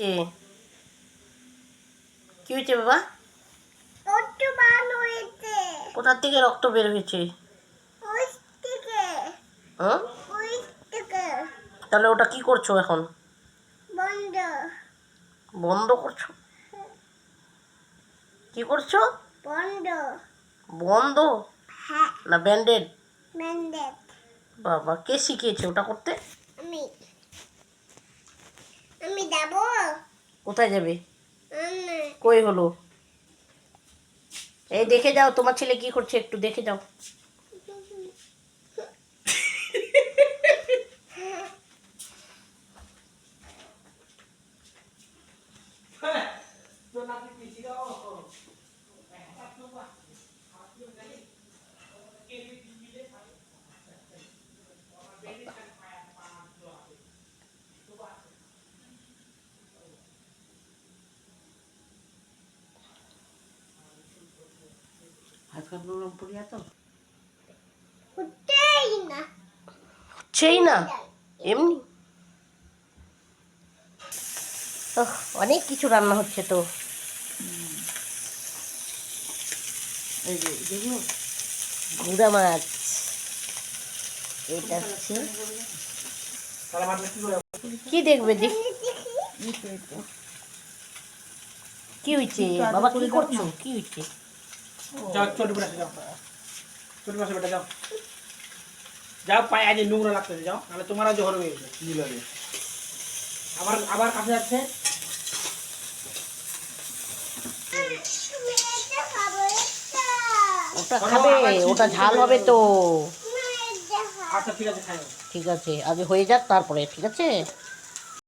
হয়েছে? কি হয়েছে বাবা? কোথা থেকে রক্ত বের হয়েছে? হ্যাঁ, তাহলে ওটা কি করছো এখন? বন্ধ করছো? কি করছো? বন্ধ না ব্যান্ডেড? বাবা, কে শিখিয়েছে ওটা করতে? আমি যাব। কোথায় যাবে? কই হলো? এই দেখে যাও তোমার ছেলে কি করছে, একটু দেখে যাও। হচ্ছেই না এমনি। অনেক কিছু রান্না হচ্ছে তো। গুড়া মাছ, এটা হচ্ছে কি দেখবে দেখ। কি হয়েছে বাবা, কি করছো? কি হয়েছে? যাও ছোট পাশে যাও, ছোট পাশে বেটা যাও, যাও পায়ে আজ নোংরা লাগতেছে, যাও নাহলে তোমার আজ জ্বর হয়ে যাবে। কি লাগে আবার আবার কাছে যাচ্ছে। ওটা খাবে, ওটা ঝাল হবে তো। আচ্ছা ঠিক আছে, খাই। ঠিক আছে, আগে হয়ে যাক তারপরে, ঠিক আছে।